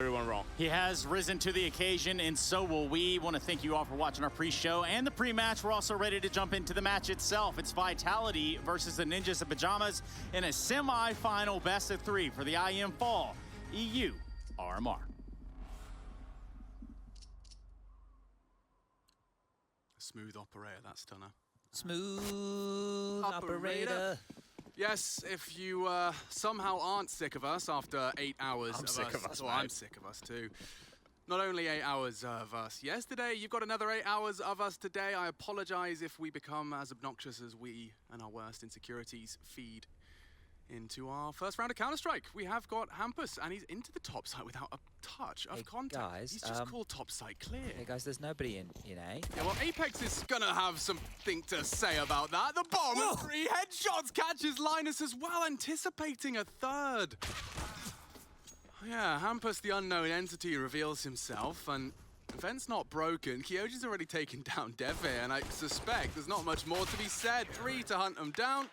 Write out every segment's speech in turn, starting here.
everyone wrong. He has risen to the occasion, and so will we. Want to thank you all for watching our pre-show and the pre-match. We're also ready to jump into the match itself. It's Vitality versus the Ninjas in Pajamas in a semi-final best of 3 for the IEM Fall EU RMR. Smooth operator, that stunner. Smooth operator. Yes, if you somehow aren't sick of us after 8 hours I'm sick of us, well, I'm sick of us too. Not only 8 hours of us yesterday, you've got another 8 hours of us today. I apologize if we become as obnoxious as we and our worst insecurities feed into our first round of Counter-Strike. We have got Hampus, and he's into the top site without a touch of contact. Guys, he's just called top site clear. Hey guys, there's nobody in A. Yeah, well, Apex is gonna have something to say about that. The bomb and 3 headshots catches Linus as well, anticipating a third. Yeah, Hampus, the unknown entity, reveals himself, and event's not broken. Kyojin's already taken down Devir, and I suspect there's not much more to be said. 3 to hunt him down.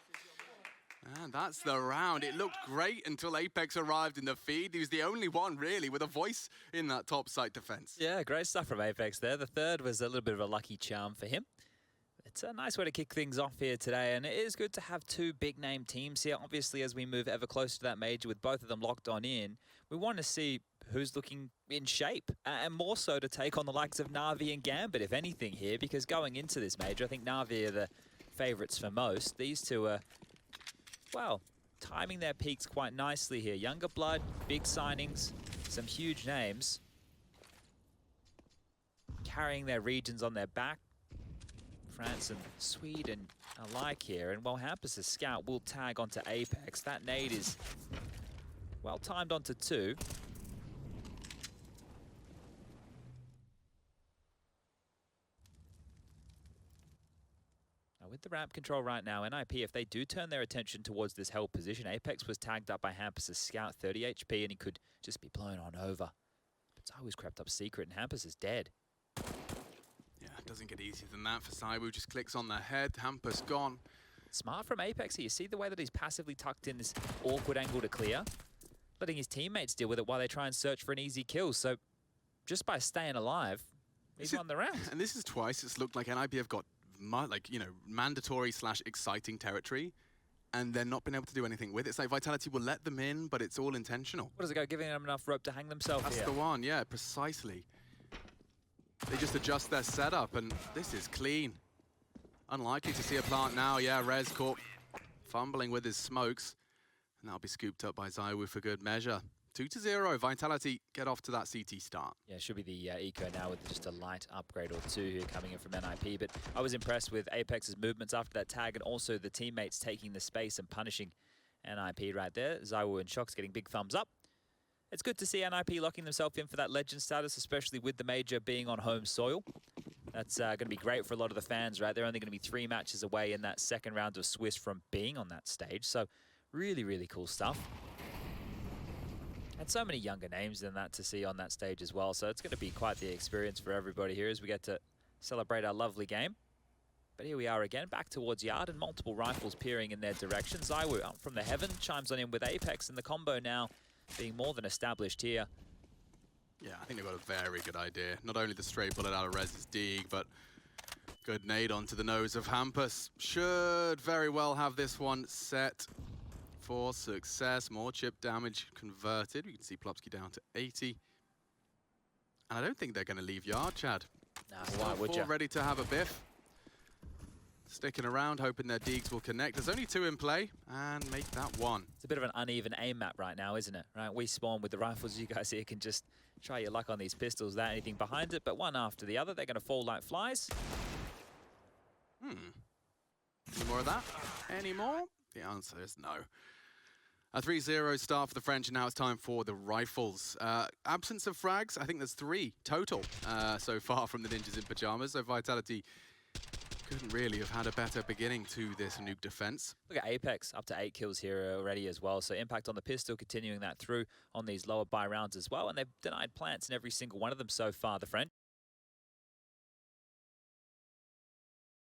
And that's the round. It looked great until Apex arrived in the feed. He was the only one, really, with a voice in that top site defense. Yeah, great stuff from Apex there. The third was a little bit of a lucky charm for him. It's a nice way to kick things off here today, and it is good to have 2 big-name teams here. Obviously, as we move ever closer to that major with both of them locked on in, we want to see who's looking in shape, and more so to take on the likes of Na'Vi and Gambit, if anything, here, because going into this major, I think Na'Vi are the favourites for most. These two are, well, timing their peaks quite nicely here. Younger blood, big signings, some huge names, carrying their regions on their back. France and Sweden alike here, and while Hampus' scout will tag onto Apex, that nade is well timed onto 2. Now with the ramp control right now, NIP, if they do turn their attention towards this held position, Apex was tagged up by Hampus' scout, 30 HP, and he could just be blown on over. But Zaiwu's crept up secret, and Hampus is dead. Yeah, it doesn't get easier than that for Zaiwu. Just clicks on the head. Hampus gone. Smart from Apex here. You see the way that he's passively tucked in this awkward angle to clear, letting his teammates deal with it while they try and search for an easy kill. So just by staying alive, he's won the round. And this is twice it's looked like NIP have got, like, you know, mandatory / exciting territory, and they're not been able to do anything with it. It's like Vitality will let them in, but it's all intentional. What does it go? Giving them enough rope to hang themselves That's here. the one, yeah, precisely. They just adjust their setup, and this is clean. Unlikely to see a plant now. Yeah, Rez caught fumbling with his smokes, and that'll be scooped up by Zaiwu for good measure. 2-0, Vitality get off to that CT start. Yeah, should be the eco now with just a light upgrade or 2 here coming in from NIP. But I was impressed with Apex's movements after that tag, and also the teammates taking the space and punishing NIP right there. Zaiwu and Shox getting big thumbs up. It's good to see NIP locking themselves in for that legend status, especially with the major being on home soil. That's going to be great for a lot of the fans, right? They're only going to be 3 matches away in that second round of Swiss from being on that stage. So really, really cool stuff. And so many younger names than that to see on that stage as well. So it's going to be quite the experience for everybody here as we get to celebrate our lovely game. But here we are again, back towards Yard, and multiple rifles peering in their direction. Zaiwu up from the heaven, chimes on in with Apex, and the combo now being more than established here. Yeah, I think they've got a very good idea. Not only the straight bullet out of Rez's dig, but good nade onto the nose of Hampus. Should very well have this one set for success. More chip damage converted. We can see Plopsky down to 80. And I don't think they're going to leave Yard, Chad. No, why would you? Ready to have a biff. Sticking around, hoping their digs will connect. There's only 2 in play, and make that 1. It's a bit of an uneven aim map right now, isn't it? Right, we spawn with the rifles. You guys here can just try your luck on these pistols without anything behind it, but one after the other, they're going to fall like flies. Any more of that? Any more? The answer is no. A 3-0 start for the French, and now it's time for the rifles. Absence of frags, I think there's 3 total so far from the Ninjas in Pajamas, so Vitality couldn't really have had a better beginning to this Nuke defense. Look at Apex, up to 8 kills here already as well. So impact on the pistol, continuing that through on these lower buy rounds as well. And they've denied plants in every single one of them so far, the French.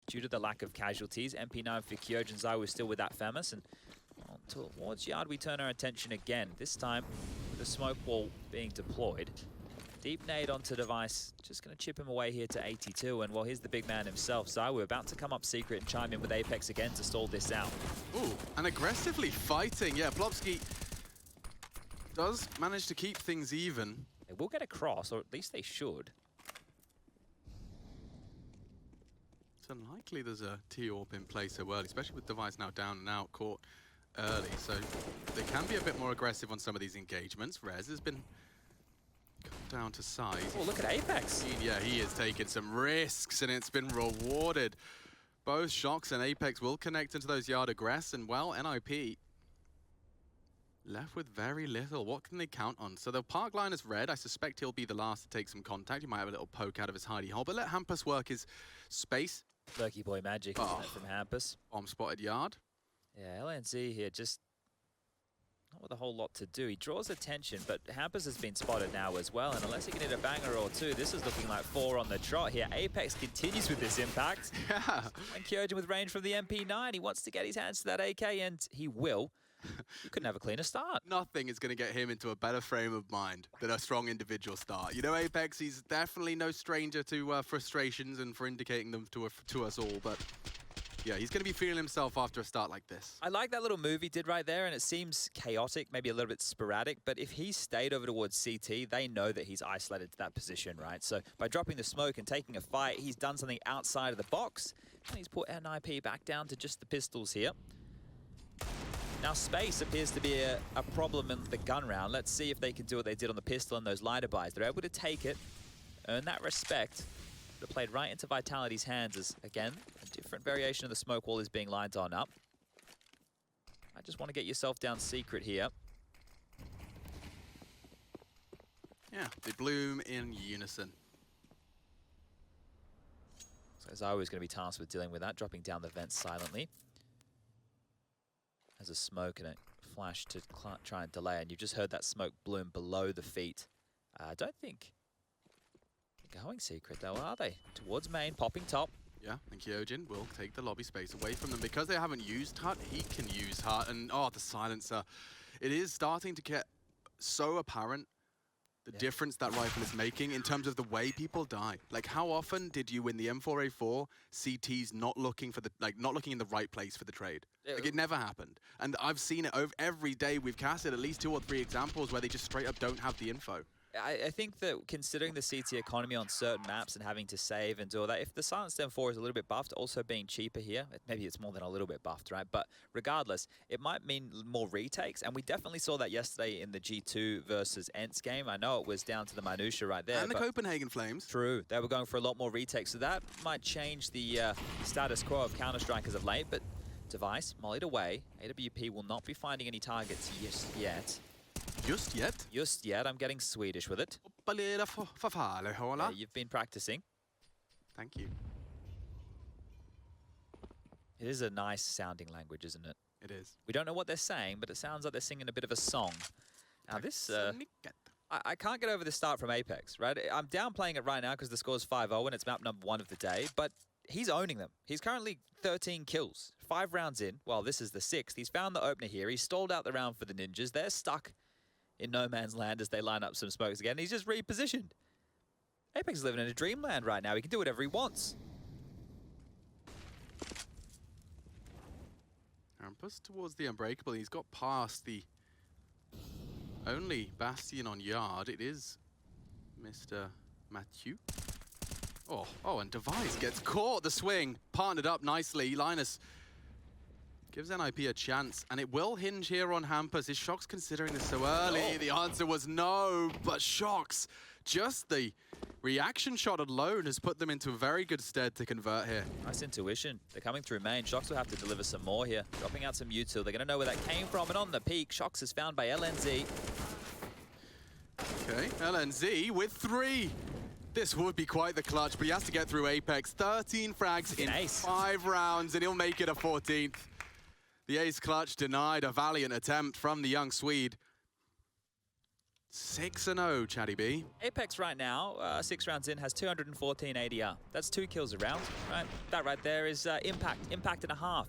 Due to the lack of casualties, MP9 for Kyojin Zaiwu still with that Famous. And Well, towards Yard we turn our attention again, this time with the smoke wall being deployed. Deep nade onto Device, just going to chip him away here to 82, and well, here's the big man himself. So we're about to come up secret and chime in with Apex again to stall this out. Ooh, and aggressively fighting. Yeah, Plopsky does manage to keep things even. They will get across, or at least they should. It's unlikely there's a T-AWP in play so early, especially with Device now down and out, caught early. So they can be a bit more aggressive on some of these engagements. Rez has been cut down to size. Oh, look at Apex. Yeah, he has taken some risks, and it's been rewarded. Both Shox and Apex will connect into those yard aggress, and well, NIP left with very little. What can they count on? So they'll park line as red. I suspect he'll be the last to take some contact. He might have a little poke out of his hidey hole, but let Hampus work his space. Lurky boy magic isn't it, from Hampus. Bomb spotted yard. Yeah, LNZ here just not with a whole lot to do. He draws attention, but Hampus has been spotted now as well, and unless he can hit a banger or two, this is looking like 4 on the trot here. Apex continues with this impact. Yeah. And Kyojin with range from the MP9. He wants to get his hands to that AK, and he will. You couldn't have a cleaner start. Nothing is going to get him into a better frame of mind than a strong individual start. You know, Apex, he's definitely no stranger to frustrations and for indicating them to us all, but yeah, he's going to be feeling himself after a start like this. I like that little move he did right there, and it seems chaotic, maybe a little bit sporadic, but if he stayed over towards CT, they know that he's isolated to that position, right? So by dropping the smoke and taking a fight, he's done something outside of the box, and he's put NIP back down to just the pistols here. Now, space appears to be a problem in the gun round. Let's see if they can do what they did on the pistol and those lighter buys. They're able to take it, earn that respect. But it played right into Vitality's hands as, again, a different variation of the smoke wall is being lined on up. I just want to get yourself down secret here. Yeah, they bloom in unison. So as I was going to be tasked with dealing with that, dropping down the vents silently. As a smoke and a flash to try and delay, and you've just heard that smoke bloom below the feet. I don't think they're going secret though, are they? Towards main, popping top. Yeah, and Kyojin will take the lobby space away from them. Because they haven't used Hut, he can use Hut, and oh, the silencer. It is starting to get so apparent the difference that rifle is making in terms of the way people die. Like, how often did you, in the M4A4, see T's not looking for the, not looking in the right place for the trade? Like, it never happened. And I've seen it every day. We've casted at least 2 or 3 examples where they just straight up don't have the info. I think that considering the CT economy on certain maps and having to save and do all that, if the Silenced M4 is a little bit buffed, also being cheaper here, maybe it's more than a little bit buffed, right? But regardless, it might mean more retakes, and we definitely saw that yesterday in the G2 versus Ents game. I know it was down to the minutia right there. And the Copenhagen Flames. True, they were going for a lot more retakes, so that might change the status quo of Counter-Strike as of late, but Device, mollied away. AWP will not be finding any targets just yet. Just yet? Just yet, I'm getting Swedish with it. Yeah, you've been practicing. Thank you. It is a nice sounding language, isn't it? It is. We don't know what they're saying, but it sounds like they're singing a bit of a song. Now this, I can't get over the start from Apex, right? I'm downplaying it right now because the score's 5-0 and it's map number 1 of the day, but he's owning them. He's currently 13 kills, 5 rounds in. Well, this is the 6th. He's found the opener here. He stalled out the round for the Ninjas. They're stuck in no man's land as they line up some smokes again. He's just repositioned. Apex is living in a dreamland right now. He can do whatever he wants. Hampus towards the Unbreakable. He's got past the only Bastion on yard. It is Mr. Mathieu. Oh, and Device gets caught. The swing partnered up nicely. Linus gives NIP a chance, and it will hinge here on Hampus. Is Shox considering this so early? No. The answer was no, but Shox, just the reaction shot alone has put them into a very good stead to convert here. Nice intuition. They're coming through main. Shox will have to deliver some more here. Dropping out some util. They're going to know where that came from, and on the peak, Shox is found by LNZ. Okay, LNZ with 3. This would be quite the clutch, but he has to get through Apex. 13 frags in 5 rounds, and he'll make it a 14th. The ace clutch denied, a valiant attempt from the young Swede. 6-0, Chatty B. Apex right now, 6 rounds in, has 214 ADR. That's 2 kills a round, right? That right there is impact and a half.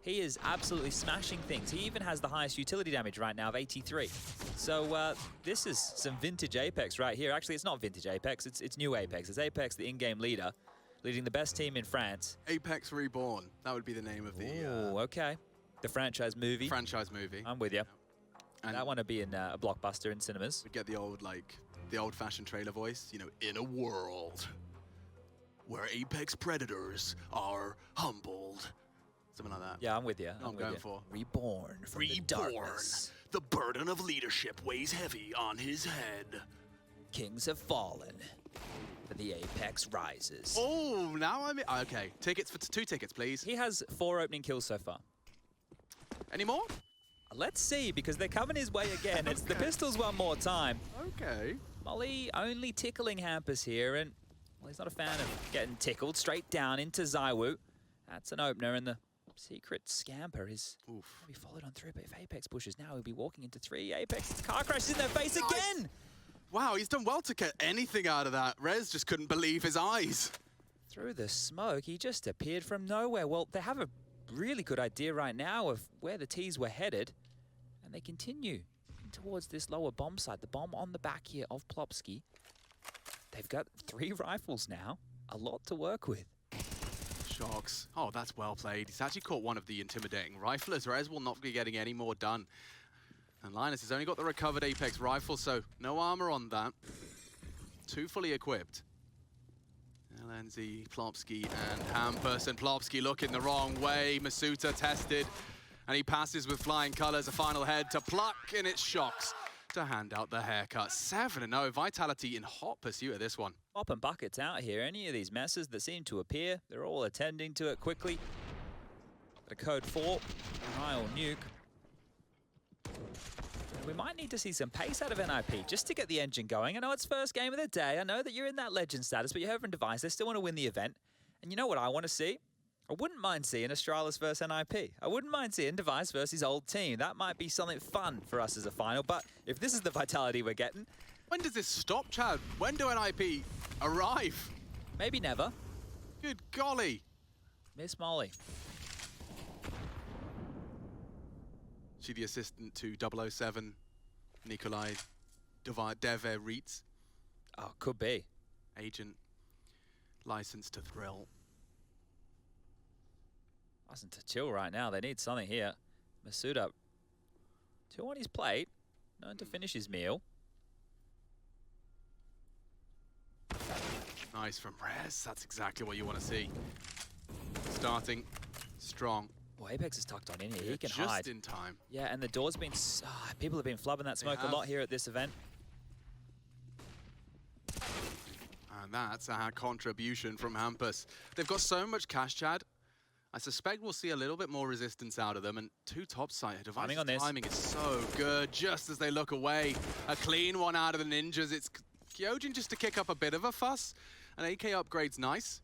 He is absolutely smashing things. He even has the highest utility damage right now of 83. So this is some vintage Apex right here. Actually, it's not vintage Apex, it's new Apex. It's Apex, the in-game leader, leading the best team in France. Apex Reborn. That would be the name of the Ooh, okay. The franchise movie. franchise movie. I'm with you. And That one would be in a blockbuster in cinemas. we get the old-fashioned trailer voice. You know, in a world where Apex predators are humbled. Something like that. Yeah, I'm with you. I'm going for. Reborn from the darkness. The burden of leadership weighs heavy on his head. Kings have fallen, but the Apex rises. Oh, now I'm... Okay, tickets for 2 tickets, please. He has 4 opening kills so far. Any more? Let's see, because they're coming his way again. It's the pistols one more time. Okay. Molly only tickling Hampus here, and well, he's not a fan of getting tickled. Straight down into Zywoo. That's an opener, and the secret scamper is Oof. be followed on through. But if Apex pushes now, he'll be walking into 3. Apex car crashes in their face again. Wow, he's done well to get anything out of that. Rez just couldn't believe his eyes. Through the smoke, he just appeared from nowhere. Well, they have a really good idea right now of where the T's were headed, and they continue towards this lower bomb site. The bomb on the back here of Plopsky. They've got 3 rifles now. A lot to work with. Shocks. Oh, that's well played. He's actually caught one of the intimidating riflers. Rez will not be getting any more done. And Linus has only got the recovered Apex rifle, so no armor on that. 2 fully equipped. LNZ, Plopsky, and Hampus. And Plopsky looking the wrong way. Masuta tested, and he passes with flying colors. A final head to Pluck, and it's Shocks to hand out the haircut. 7-0. Vitality in hot pursuit of this one. Mopping buckets out here. Any of these messes that seem to appear, they're all attending to it quickly. The code 4, Ryle Nuke. We might need to see some pace out of NIP just to get the engine going. I know it's first game of the day. I know that you're in that legend status, but you're over in Device. They still want to win the event. And you know what I want to see? I wouldn't mind seeing Astralis versus NIP. I wouldn't mind seeing Device versus his old team. That might be something fun for us as a final. But if this is the vitality we're getting... When does this stop, Chad? When do NIP arrive? Maybe never. Good golly. Miss Molly. She the assistant to 007, Nikolai Deveritz. Oh, could be. Agent, licensed to thrill. Wasn't to chill right now. They need something here. Masuda, 2 on his plate. Known to finish his meal. Nice from Rez. That's exactly what you want to see. Starting strong. Well, Apex is tucked on in here. He can just hide. in time. Yeah, and the door's been... people have been flubbing that smoke a lot here at this event. And that's a contribution from Hampus. They've got so much cash, Chad. I suspect we'll see a little bit more resistance out of them. And 2 top side Device's on this. timing is so good. Just as they look away, a clean one out of the ninjas. It's Kyojin just to kick up a bit of a fuss. An AK upgrade's nice.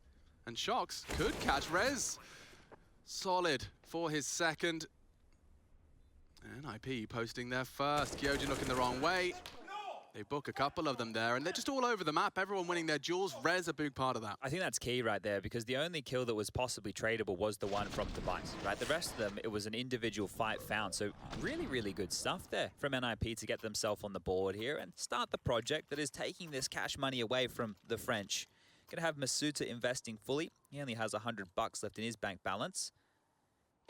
And Shocks could catch Rez. Solid for his second. NIP posting their first. Kyojin looking the wrong way. They book a couple of them there, and they're just all over the map. Everyone winning their duels. Rez a big part of that. I think that's key right there, because the only kill that was possibly tradable was the one from Device, right? The rest of them, it was an individual fight found. So really, really good stuff there from NIP to get themselves on the board here and start the project that is taking this cash money away from the French. Gonna have Masuta investing fully. He only has $100 left in his bank balance.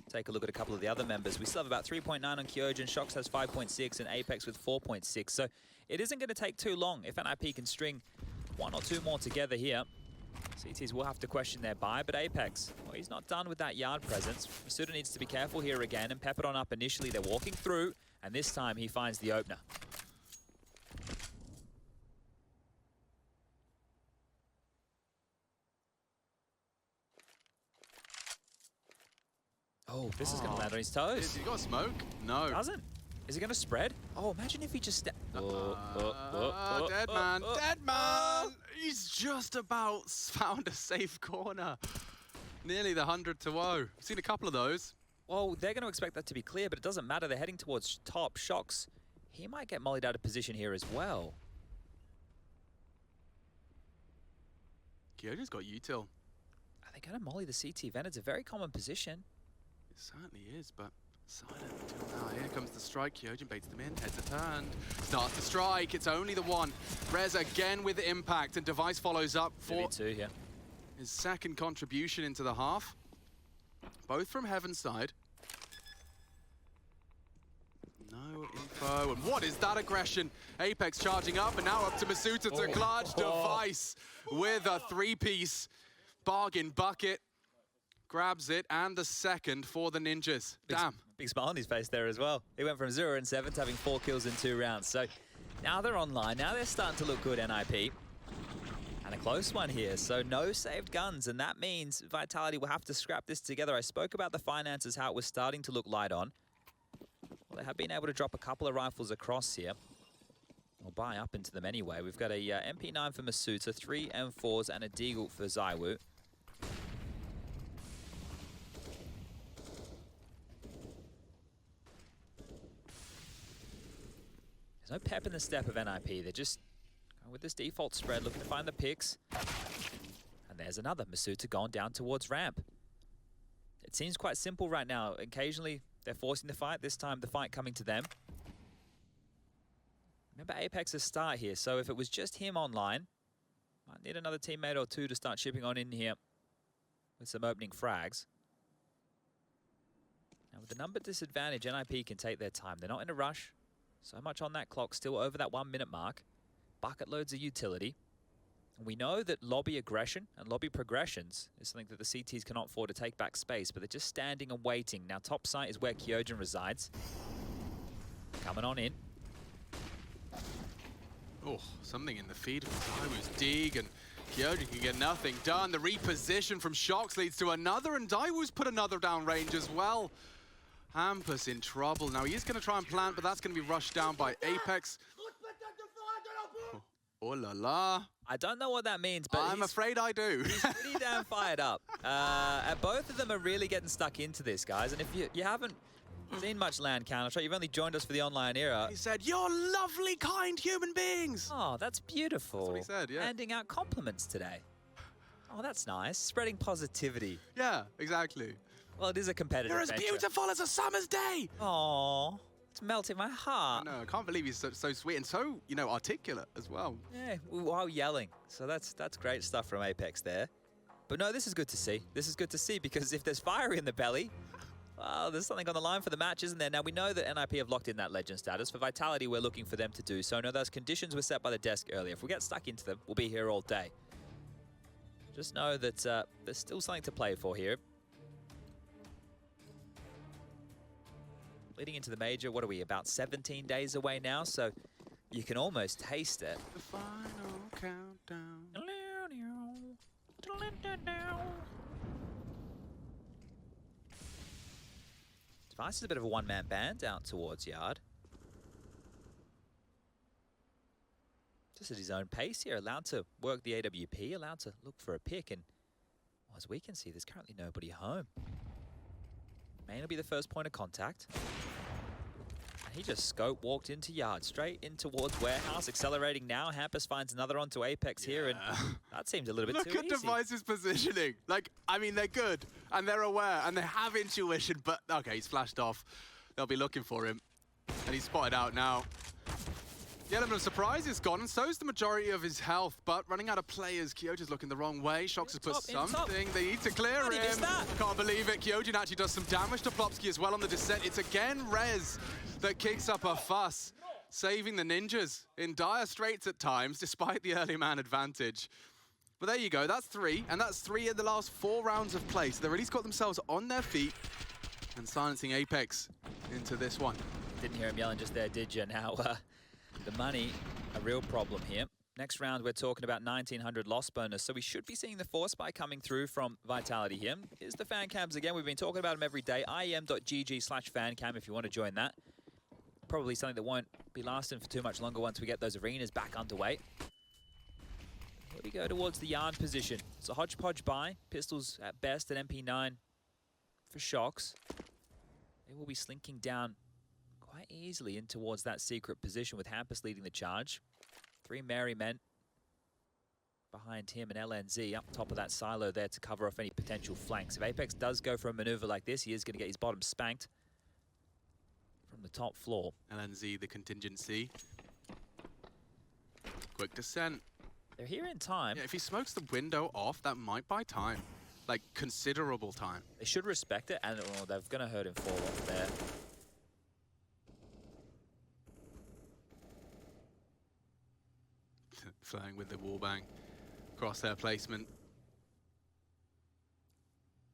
Take a look at a couple of the other members. We still have about 3.9 on Kyojin. Shocks has 5.6 and Apex with 4.6. So it isn't going to take too long if NIP can string 1 or 2 more together here. CTs will have to question their buy, but Apex, well, he's not done with that yard presence. Masuda needs to be careful here again and pep it on up initially. They're walking through, and this time he finds the opener. Oh, this is going to land on his toes. Has he got smoke? No. Doesn't. Is he going to spread? Oh, imagine if he just... Dead man, dead man! He's just about found a safe corner. Nearly the 100 to 0. Seen a couple of those. Well, they're going to expect that to be clear, but it doesn't matter. They're heading towards top. Shocks. He might get mollied out of position here as well. Kyojin's got util. Are they going to molly the CT vent? It's a very common position. certainly is, but silent until now. Here comes the strike. Kyojin baits them in. Heads are turned. Starts to strike. It's only the one. Rez again with impact, and Device follows up for his second contribution into the half. Both from Heaven's side. No info, and what is that aggression? Apex charging up, and now up to Masuta to clutch. Device with a three-piece bargain bucket. Grabs it, and the second for the Ninjas. Damn. Big smile on his face there as well. He went from 0 and 7 to having 4 kills in 2 rounds. So now they're online. Now they're starting to look good, NIP. And a close one here. So no saved guns, and that means Vitality will have to scrap this together. I spoke about the finances, how it was starting to look light on. Well, they have been able to drop a couple of rifles across here. Or buy up into them anyway. We've got a MP9 for Masuta, 3 M4s, and a Deagle for Zywoo. There's no pep in the step of NIP. They're just going with this default spread, looking to find the picks. And there's another. Masuta gone down towards ramp. It seems quite simple right now. Occasionally, they're forcing the fight. This time, the fight coming to them. Remember Apex's start here, so if it was just him online, might need another teammate or two to start shipping on in here with some opening frags. Now, with the number disadvantage, NIP can take their time. They're not in a rush. So much on that clock, still over that 1 minute mark. Bucket loads of utility. And we know that lobby aggression and lobby progressions is something that the CTs cannot afford to take back space, but they're just standing and waiting. Now, top site is where Kyojin resides. Coming on in. Oh, something in the feed from Daiwoo's dig, and Kyojin can get nothing done. The reposition from Shox leads to another, and Daiwoo's put another down range as well. Hampus in trouble. Now, he is going to try and plant, but that's going to be rushed down by Apex. Oh la la. I don't know what that means, but I'm afraid I do. He's pretty damn fired up. And both of them are really getting stuck into this, guys. And if you haven't seen much LAN Counter-Strike, you've only joined us for the online era. He said, "You're lovely, kind human beings." Oh, that's beautiful. That's what he said, yeah. Handing out compliments today. Oh, that's nice. Spreading positivity. Yeah, exactly. Well, it is a competitive You're as venture. beautiful as a summer's day. Aww, it's melting my heart. No, I can't believe he's so sweet and so, articulate as well. Yeah, while yelling. So that's great stuff from Apex there. But no, this is good to see. This is good to see because if there's fire in the belly, well, there's something on the line for the match, isn't there? Now, we know that NIP have locked in that legend status. For Vitality, we're looking for them to do so. No, those conditions were set by the desk earlier. If we get stuck into them, we'll be here all day. Just know that there's still something to play for here. Leading into the major, what are we, about 17 days away now? So you can almost taste it. The final countdown. Device is a bit of a one-man band out towards Yard. Just at his own pace here, allowed to work the AWP, allowed to look for a pick, and as we can see, there's currently nobody home. May not be the first point of contact. And he just walked into Yard, straight in towards Warehouse, accelerating now. Hampus finds another onto Apex here, and that seems a little bit too easy. Look at Device's positioning. They're good, and they're aware, and they have intuition, but okay, he's flashed off. They'll be looking for him, and he's spotted out now. The element of surprise is gone, and so's the majority of his health, but running out of players, Kyojin's looking the wrong way. Shox has put something. They need to clear him. I can't believe it. Kyojin actually does some damage to Plopsky as well on the descent. It's again Rez that kicks up a fuss, saving the Ninjas in dire straits at times, despite the early man advantage. But there you go, that's 3, and that's 3 in the last 4 rounds of play. So they've at least got themselves on their feet and silencing Apex into this one. Didn't hear him yelling just there, did you? Now, the money, a real problem here. Next round, we're talking about 1,900 loss bonus, so we should be seeing the force spy coming through from Vitality here. Here's the fan cams again. We've been talking about them every day. IEM.gg/fancam if you want to join that. Probably something that won't be lasting for too much longer once we get those arenas back underway. Here we go towards the Yarn position. It's a hodgepodge buy. Pistols at best at MP9 for Shox. They will be slinking down quite easily in towards that secret position with Hampus leading the charge. 3 merry men behind him and LNZ up top of that silo there to cover off any potential flanks. If Apex does go for a maneuver like this, he is going to get his bottom spanked from the top floor. LNZ, the contingency. Quick descent. They're here in time. Yeah, if he smokes the window off, that might buy time. Like, considerable time. They should respect it, and they're going to hurt him fall off there. Flying with the wallbang. Crosshair placement.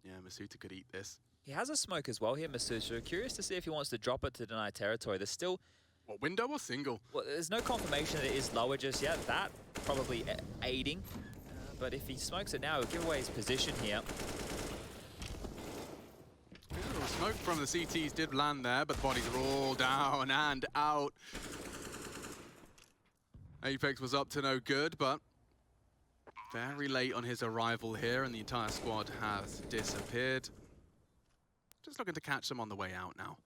Yeah, Masuta could eat this. He has a smoke as well here, Masuta. Curious to see if he wants to drop it to deny territory. There's still... What, window or single? Well, there's no confirmation that it is lower just yet. That probably aiding. But if he smokes it now, he'll give away his position here. Ooh, smoke from the CTs did land there, but the bodies are all down and out. Apex was up to no good, but very late on his arrival here, and the entire squad has disappeared. Just looking to catch them on the way out now.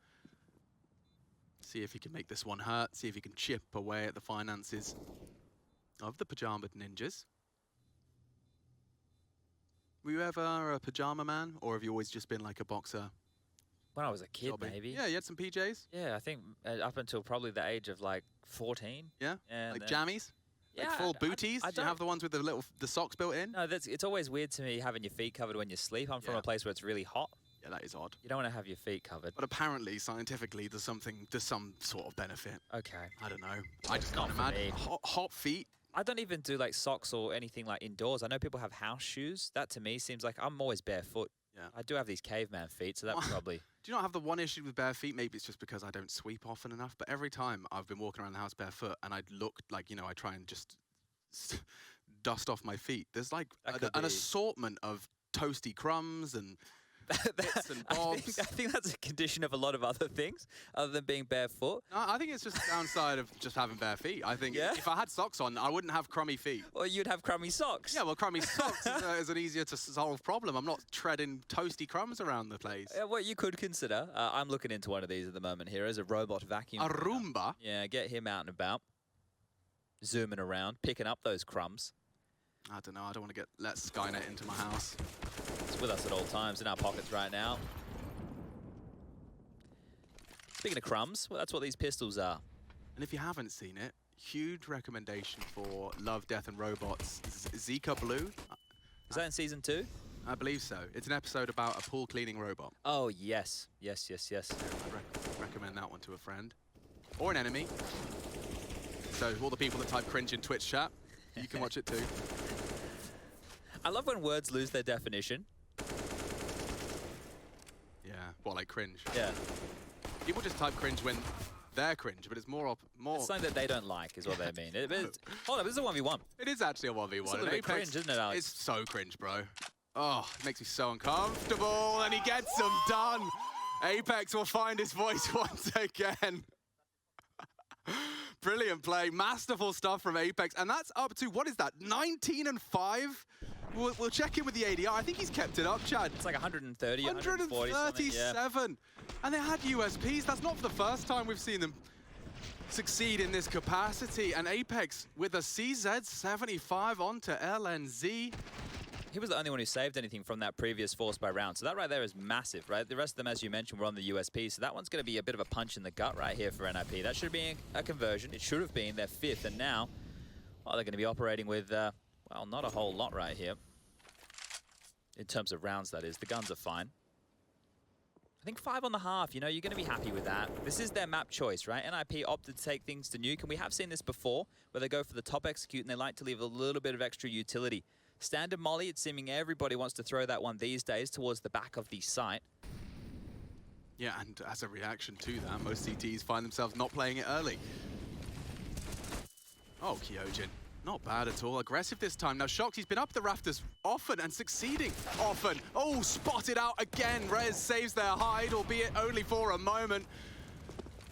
See if he can make this one hurt, see if he can chip away at the finances of the Pajama Ninjas. Were you ever a pajama man, or have you always just been like a boxer? When I was a kid, Hobby? maybe. Yeah, you had some PJs? Yeah, I think up until probably the age of like 14. Yeah? And Like then- jammies? Yeah, Like full booties? I Do you have the ones with the socks built in? No, it's always weird to me having your feet covered when you sleep. I'm from Yeah. a place where it's really hot. Yeah, that is odd. You don't want to have your feet covered. But apparently, scientifically, there's some sort of benefit. Okay. I don't know. I just Not can't for imagine. me. Hot feet? I don't even do like socks or anything like indoors. I know people have house shoes. That to me seems like I'm always barefoot. Yeah. I do have these caveman feet, so that probably... Do you not have the one issue with bare feet? Maybe it's just because I don't sweep often enough. But every time I've been walking around the house barefoot and I look like, you know, I try and just dust off my feet. There's like an assortment of toasty crumbs and bits and bobs. I think that's a condition of a lot of other things, other than being barefoot. No, I think it's just a downside of just having bare feet. I think Yeah? if I had socks on, I wouldn't have crummy feet. Or you'd have crummy socks. Yeah, well, crummy socks is an easier to solve problem. I'm not treading toasty crumbs around the place. What you could consider, I'm looking into one of these at the moment here, as a robot vacuum. A Roomba? Yeah, get him out and about. Zooming around, picking up those crumbs. I don't know. I don't want to let Skynet into my house. It's with us at all times, in our pockets right now. Speaking of crumbs, well, that's what these pistols are. And if you haven't seen it, huge recommendation for Love, Death and Robots. Zika Blue? Is that in season 2? I believe so. It's an episode about a pool cleaning robot. Oh, yes. Yes, yes, yes. I recommend that one to a friend. Or an enemy. So all the people that type cringe in Twitch chat, you can watch it too. I love when words lose their definition. Yeah, well, like cringe. Yeah. People just type cringe when they're cringe, but it's more. It's something that they don't like, is what they mean. Hold on, this is a 1v1. It is actually a 1v1. It's a little bit cringe, isn't it, Alex? It's so cringe, bro. Oh, it makes me so uncomfortable, and he gets them done. Apex will find his voice once again. Brilliant play, masterful stuff from Apex, and that's up to, what is that, 19 and 5? We'll check in with the ADR. I think he's kept it up, Chad. It's like 130, 140 137. And they had USPs. That's not for the first time we've seen them succeed in this capacity. And Apex with a CZ75 onto LNZ. He was the only one who saved anything from that previous force by round. So that right there is massive, right? The rest of them, as you mentioned, were on the USP. So that one's going to be a bit of a punch in the gut right here for NIP. That should be a conversion. It should have been their 5th. And now, well, they're going to be operating with, well, not a whole lot right here. In terms of rounds, that is. The guns are fine. I think 5 on the half, you know, you're going to be happy with that. This is their map choice, right? NIP opted to take things to Nuke, and we have seen this before, where they go for the top execute, and they like to leave a little bit of extra utility. Standard molly, it's seeming everybody wants to throw that one these days towards the back of the site. Yeah, and as a reaction to that, most CTs find themselves not playing it early. Oh, Kyojin. Not bad at all. Aggressive this time. Now, Shocked, he's been up the rafters often and succeeding often. Oh, spotted out again. Rez saves their hide, albeit only for a moment.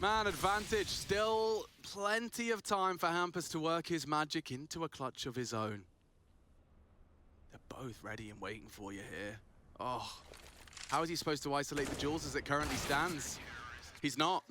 Man advantage. Still plenty of time for Hampus to work his magic into a clutch of his own. They're both ready and waiting for you here. Oh, how is he supposed to isolate the jewels as it currently stands? He's not.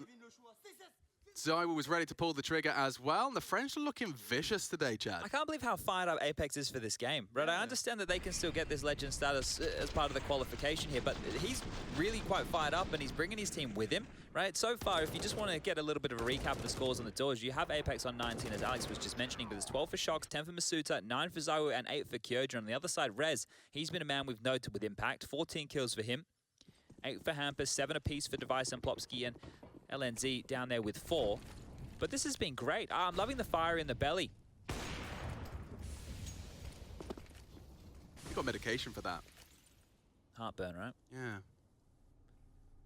Zywoo was ready to pull the trigger as well. And the French are looking vicious today, Chad. I can't believe how fired up Apex is for this game. Right, I understand that they can still get this legend status as part of the qualification here, but he's really quite fired up and he's bringing his team with him. Right, so far, if you just want to get a little bit of a recap of the scores on the doors, you have Apex on 19, as Alex was just mentioning, but there's 12 for Shox, 10 for Masuta, 9 for Zywoo, and 8 for Kyojin. On the other side, Rez, he's been a man we've noted with impact, 14 kills for him, 8 for Hampus, 7 apiece for Device and Plopsky, and LNZ down there with 4. But this has been great. I'm loving the fire in the belly. You got medication for that. Heartburn, right? Yeah.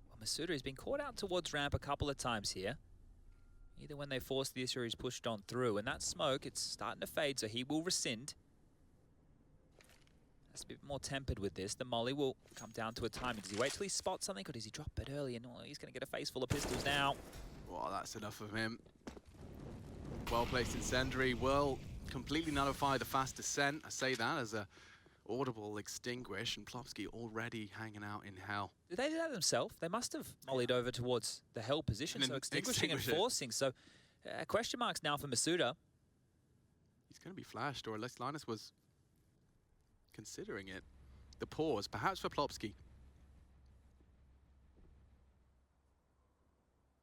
Well, Masuda has been caught out towards ramp a couple of times here. Either when they forced the issue or he's pushed on through. And that smoke, it's starting to fade, so he will rescind. Has to be a bit more tempered with this. The molly will come down to a timing. Does he wait till he spots something, or does he drop it early? And oh, he's going to get a face full of pistols now. Well, that's enough of him. Well-placed incendiary will completely nullify the fast descent. I say that as a audible extinguish, and Plopsky already hanging out in hell. Did they do that themselves? They must have mollied over towards the hell position, so extinguishing and forcing. So question marks now for Masuda. He's going to be flashed, or at least Linus was considering it. The pause, perhaps for Plopsky.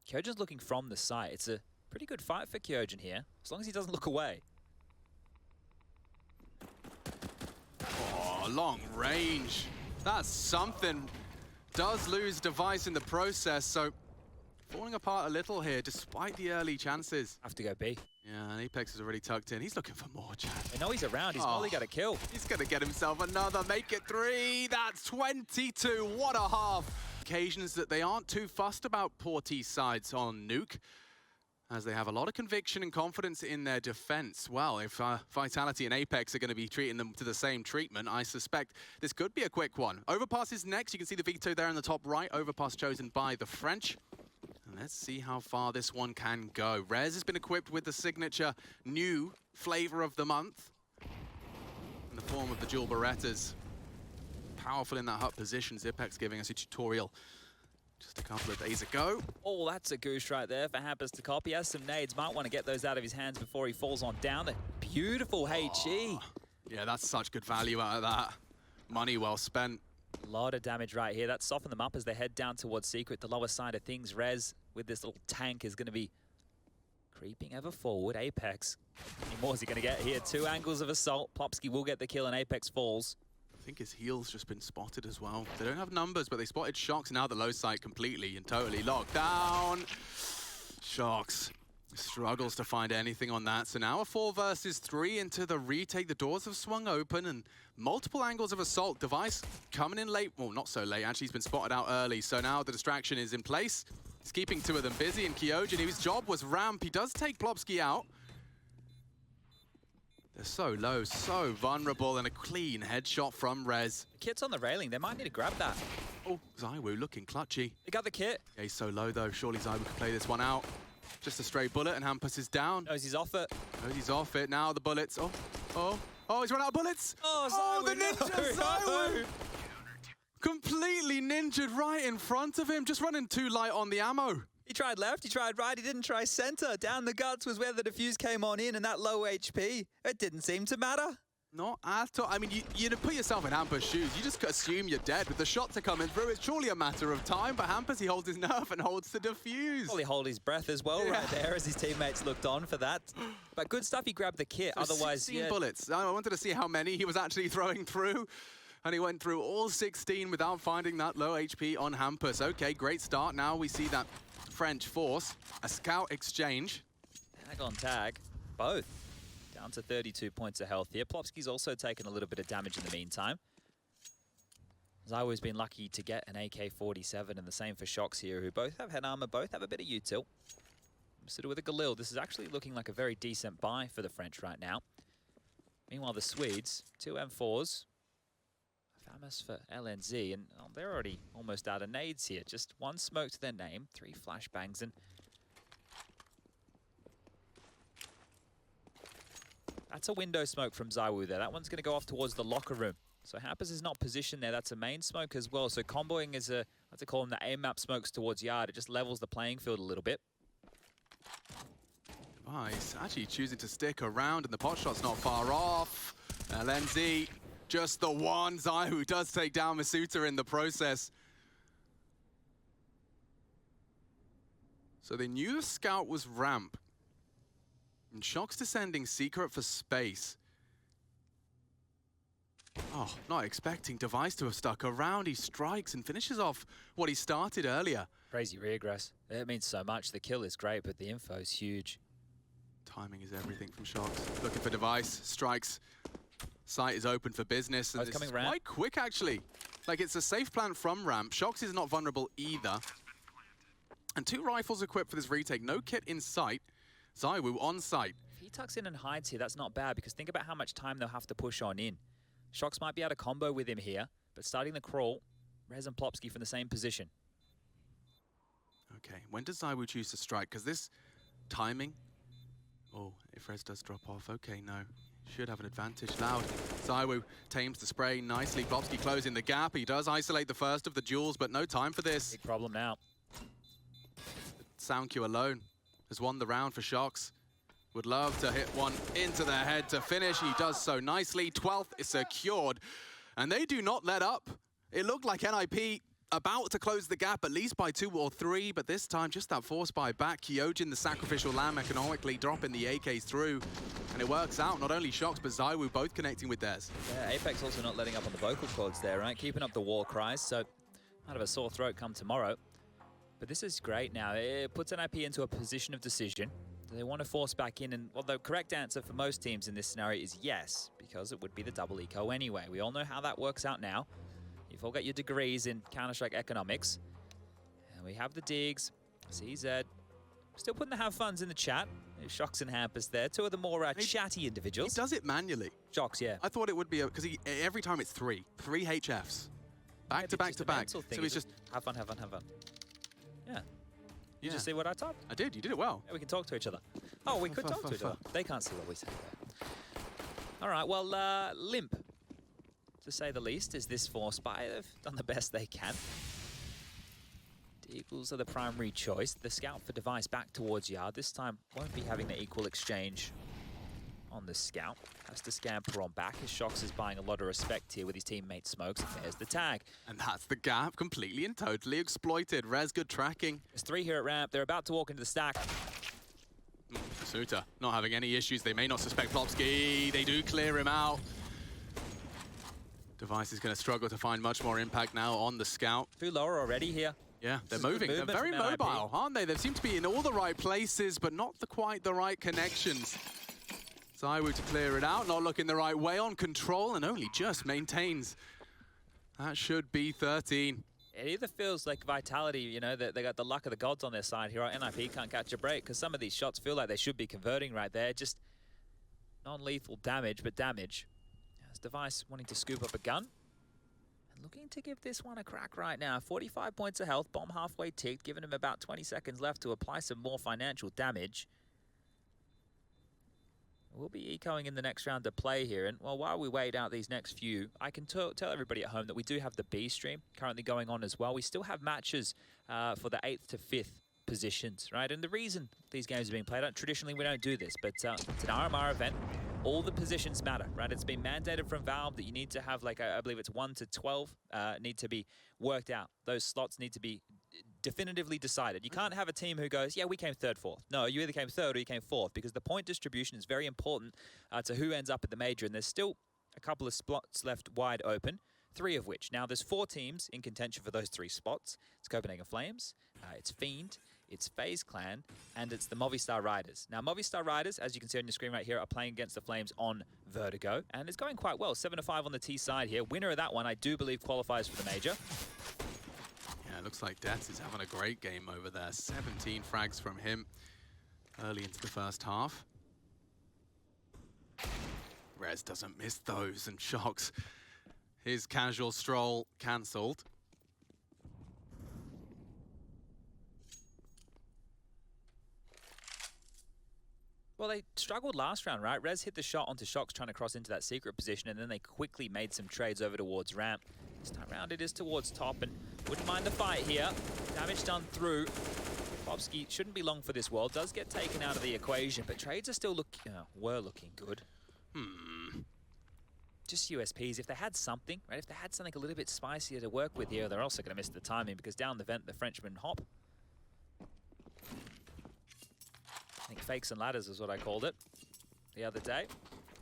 Kyojin's looking from the site. It's a pretty good fight for Kyojin here, as long as he doesn't look away. Oh, long range. That's something. Does lose Device in the process, so falling apart a little here, despite the early chances. Have to go B. Yeah, and Apex is already tucked in. He's looking for more, Chad. They know he's around. He's only got a kill. He's going to get himself another. Make it 3. That's 22. What a half. Occasions that they aren't too fussed about poor T sides on Nuke, as they have a lot of conviction and confidence in their defense. Well, if Vitality and Apex are going to be treating them to the same treatment, I suspect this could be a quick one. Overpass is next. You can see the veto there in the top right. Overpass chosen by the French. And let's see how far this one can go. Rez has been equipped with the signature new flavor of the month in the form of the dual Berettas. Powerful in that hut position. Zipex giving us a tutorial just a couple of days ago. Oh, that's a goose right there for Hampus to copy. He has some nades. Might want to get those out of his hands before he falls on down. The beautiful HE. Yeah, that's such good value out of that. Money well spent. A lot of damage right here. That softened them up as they head down towards Secret, the lower side of things. Rez, with this little tank, is going to be creeping ever forward. Apex, how many more is he going to get here? 2 angles of assault. Plopsky will get the kill and Apex falls. I think his heel's just been spotted as well. They don't have numbers, but they spotted Shox. Now the low side completely and totally locked down. Shox struggles to find anything on that. So now a 4 versus 3 into the retake. The doors have swung open and multiple angles of assault. Device coming in late. Well, not so late. Actually, he's been spotted out early. So now the distraction is in place. He's keeping 2 of them busy. And Kyojin, whose job was ramp, he does take Plopsky out. They're so low, so vulnerable, and a clean headshot from Rez. The kit's on the railing. They might need to grab that. Oh, Zywoo looking clutchy. They got the kit. Yeah, he's so low, though. Surely Zywoo can play this one out. Just a straight bullet, and Hampus is down. Knows he's off it. Knows he's off it. Now the bullets. Oh, he's run out of bullets. Oh, the ninja, Zywoo! Completely ninjaed right in front of him. Just running too light on the ammo. He tried left, he tried right, he didn't try center. Down the guts was where the defuse came on in, and that low HP, it didn't seem to matter. Not at all. I mean, you put yourself in Hampus' shoes. You just assume you're dead. With the shots are coming through, it's surely a matter of time. But Hampus, he holds his nerve and holds the defuse. Probably hold his breath as well right there as his teammates looked on for that. But good stuff, he grabbed the kit. So otherwise, 16 bullets. I wanted to see how many he was actually throwing through. And he went through all 16 without finding that low HP on Hampus. Okay, great start. Now we see that French force, a scout exchange. Tag on tag, both. Down to 32 points of health here. Plopsky's also taken a little bit of damage in the meantime. Zywoo's been lucky to get an AK-47, and the same for Shox here, who both have head armor, both have a bit of util. Masuda with a Galil. This is actually looking like a very decent buy for the French right now. Meanwhile, the Swedes, 2 M4s. Famous for LNZ, and they're already almost out of nades here. Just 1 smoke to their name, 3 flashbangs, and that's a window smoke from Zywoo there. That one's going to go off towards the locker room. So Hampus is not positioned there. That's a main smoke as well. So comboing is a, let's call them the aim map smokes towards yard. It just levels the playing field a little bit. Device actually choosing to stick around, and the pot shot's not far off. LNZ, just the one. Zaiwu does take down Masuta in the process. So they knew the scout was ramp. And Shock's descending secret for space. Oh, not expecting Device to have stuck around. He strikes and finishes off what he started earlier. Crazy regress. It means so much. The kill is great, but the info is huge. Timing is everything from Shox. Looking for Device, strikes. Site is open for business. And it's coming ramp. Quite quick, actually. Like, it's a safe plan from ramp. Shox is not vulnerable either. And 2 rifles equipped for this retake. No kit in sight. Zaiwu on site. If he tucks in and hides here, that's not bad, because think about how much time they'll have to push on in. Shox might be able to combo with him here, but starting the crawl, Rez and Plopsky from the same position. Okay, when does Zaiwu choose to strike? Because this timing... Oh, if Rez does drop off, okay, no. Should have an advantage. Loud. Zaiwu tames the spray nicely. Plopsky closing the gap. He does isolate the first of the duels, but no time for this. Big problem now. Sound Q alone has won the round for Shox. Would love to hit one into their head to finish. He does so nicely. 12th is secured. And they do not let up. It looked like NIP about to close the gap, at least by 2 or 3, but this time just that force buy back. Kyojin, the sacrificial lamb, economically dropping the AKs through. And it works out. Not only Shox, but Zaiwu both connecting with theirs. Yeah, Apex also not letting up on the vocal cords there, right? Keeping up the war cries, so out of a sore throat come tomorrow. But this is great now. It puts NIP into a position of decision. Do they want to force back in? And well, the correct answer for most teams in this scenario is yes, because it would be the double eco anyway. We all know how that works out now. You've all got your degrees in Counter-Strike economics. And we have the digs. CZ still putting the have funs in the chat. Shox and Hampus there. 2 of the more chatty individuals. He does it manually. Shox, yeah. I thought it would be, because every time it's 3 HFs. Back to back to back. So he's just... Have fun, have fun, have fun. Yeah. You just see what I typed? I did. You did it well. Yeah, we can talk to each other. Oh, we could talk to each other. They can't see what we say there. All right, well, limp, to say the least, is this for Spy. They've done the best they can. The Eagles are the primary choice. The scout for Device back towards Yard. This time won't be having the equal exchange on the scout. Has to scamper on back as Shox is buying a lot of respect here with his teammate Smokes. And there's the tag. And that's the gap, completely and totally exploited. Rez, good tracking. There's 3 here at ramp. They're about to walk into the stack. Suta not having any issues. They may not suspect Plopsky. They do clear him out. Device is going to struggle to find much more impact now on the scout. 2 lower already here. Yeah, they're moving. They're very mobile, aren't they? They seem to be in all the right places, but not quite the right connections. Zaiwu to clear it out, not looking the right way on control, and only just maintains. That should be 13. It either feels like Vitality, you know, that they got the luck of the gods on their side here. NIP can't catch a break, because some of these shots feel like they should be converting right there. Just non-lethal damage, but damage. As Device wanting to scoop up a gun. And looking to give this one a crack right now. 45 points of health, bomb halfway ticked, giving him about 20 seconds left to apply some more financial damage. We'll be ecoing in the next round to play here. And well, while we wait out these next few, I can tell everybody at home that we do have the B stream currently going on as well. We still have matches for the 8th to 5th positions, right? And the reason these games are being played, traditionally we don't do this, but it's an RMR event. All the positions matter, right? It's been mandated from Valve that you need to have, like, I believe it's 1 to 12 need to be worked out. Those slots need to be definitively decided. You can't have a team who goes, yeah, we came 3rd, 4th. No, you either came 3rd or you came 4th, because the point distribution is very important to who ends up at the major, and there's still a couple of spots left wide open, 3 of which. Now, there's 4 teams in contention for those 3 spots. It's Copenhagen Flames, it's Fiend, it's FaZe Clan, and it's the Movistar Riders. Now, Movistar Riders, as you can see on your screen right here, are playing against the Flames on Vertigo, and it's going quite well. 7-5 on the T side here. Winner of that one, I do believe, qualifies for the major. Yeah, it looks like Death is having a great game over there. 17 frags from him early into the first half. Rez doesn't miss those, and Shox his casual stroll cancelled. Well, they struggled last round, right? Rez hit the shot onto Shox trying to cross into that secret position, and then they quickly made some trades over towards ramp. This time around it is towards top, and wouldn't mind the fight here. Damage done through. Plopsky shouldn't be long for this world. Does get taken out of the equation, but trades are still were looking good. Just USPs. If they had something, right? If they had something a little bit spicier to work with here, they're also going to miss the timing because down the vent, the Frenchman hop. I think fakes and ladders is what I called it the other day.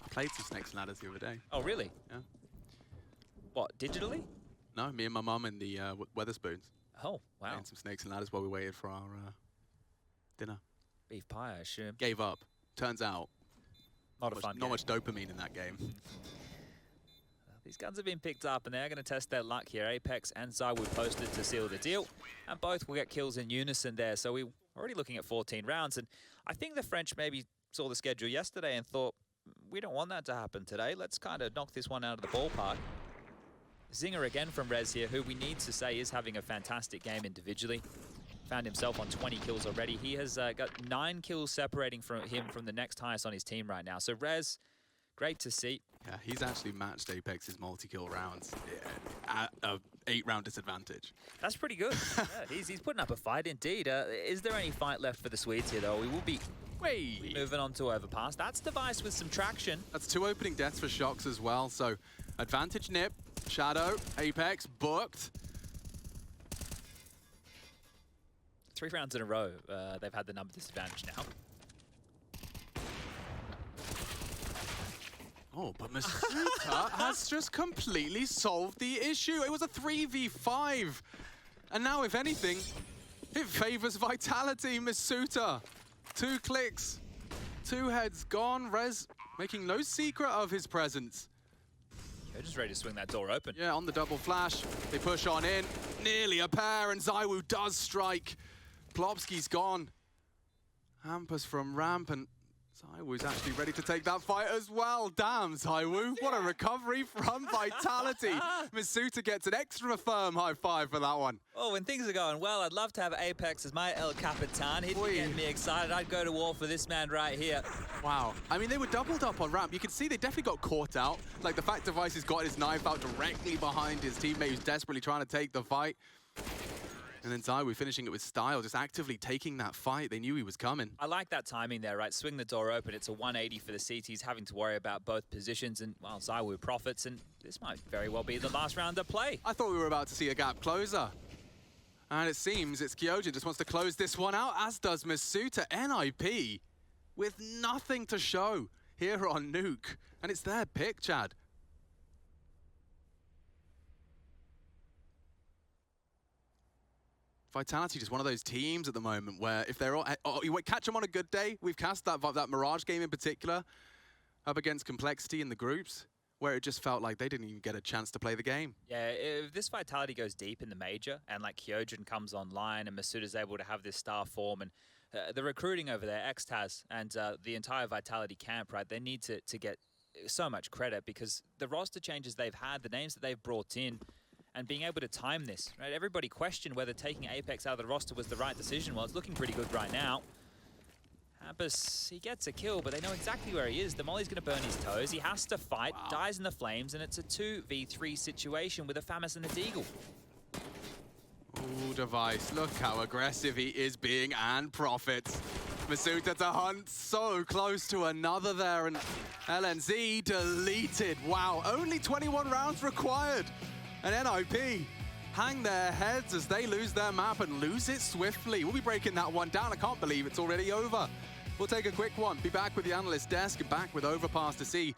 I played some Snakes and Ladders the other day. Oh, really? Yeah. What, digitally? No, me and my mum and the Weatherspoons. Oh, wow. Playing some Snakes and Ladders while we waited for our dinner. Beef pie, I assume. Gave up. Turns out, Not a fun not game. much dopamine in that game. These guns have been picked up, and they're going to test their luck here. Apex and Zywoo posted to seal the deal, and both will get kills in unison there. So we're already looking at 14 rounds, and I think the French maybe saw the schedule yesterday and thought, we don't want that to happen today. Let's kind of knock this one out of the ballpark. Zinger again from Rez here, who we need to say is having a fantastic game individually. Found himself on 20 kills already. He has got 9 kills separating from him from the next highest on his team right now. So Rez, great to see. Yeah, he's actually matched Apex's multi-kill rounds at a 8-round disadvantage. That's pretty good. Yeah, he's putting up a fight indeed. Is there any fight left for the Swedes here, though? We will be moving on to Overpass. That's Device with some traction. That's 2 opening deaths for Shox as well. So advantage Nip, Shadow, Apex, booked. 3 rounds in a row, they've had the number disadvantage now. Oh, but Masuta has just completely solved the issue. It was a 3v5. And now, if anything, it favors Vitality. Masuta, 2 clicks, 2 heads gone. Rez making no secret of his presence. They're just ready to swing that door open. Yeah, on the double flash, they push on in. Nearly a pair, and Zywoo does strike. Plopsky's gone. Hampus from ramp, and Zywoo's actually ready to take that fight as well. Damn, Zywoo, what a recovery from Vitality. Masuta gets an extra firm high five for that one. Oh, when things are going well, I'd love to have Apex as my El Capitan. He'd be getting me excited. I'd go to war for this man right here. Wow. I mean, they were doubled up on ramp. You can see they definitely got caught out. Like, the fact Device has got his knife out directly behind his teammate who's desperately trying to take the fight. And then Zywoo finishing it with style, just actively taking that fight. They knew he was coming. I like that timing there, right? Swing the door open. It's a 180 for the CTs, having to worry about both positions. And, well, Zywoo profits, and this might very well be the last round of play. I thought we were about to see a gap closer. And it seems it's Kyojin just wants to close this one out, as does Masuta. NIP with nothing to show here on Nuke. And it's their pick, Chad. Vitality just one of those teams at the moment where if they're all, you catch them on a good day. We've cast that Mirage game in particular up against Complexity in the groups, where it just felt like they didn't even get a chance to play the game. Yeah, if this Vitality goes deep in the major and like Kyojin comes online and Masuta's able to have this star form and the recruiting over there, Xtaz and the entire Vitality camp, right, they need to get so much credit because the roster changes they've had, the names that they've brought in, and being able to time this, right? Everybody questioned whether taking Apex out of the roster was the right decision. Well, it's looking pretty good right now. Hampus, he gets a kill, but they know exactly where he is. The Molly's gonna burn his toes. He has to fight, dies in the flames, and it's a 2v3 situation with a Famis and a Deagle. Ooh, Device, look how aggressive he is being and profits. Masuta to hunt, so close to another there, and LNZ deleted. Wow, only 21 rounds required. And NIP hang their heads as they lose their map and lose it swiftly. We'll be breaking that one down. I can't believe it's already over. We'll take a quick one. Be back with the analyst desk and back with Overpass to see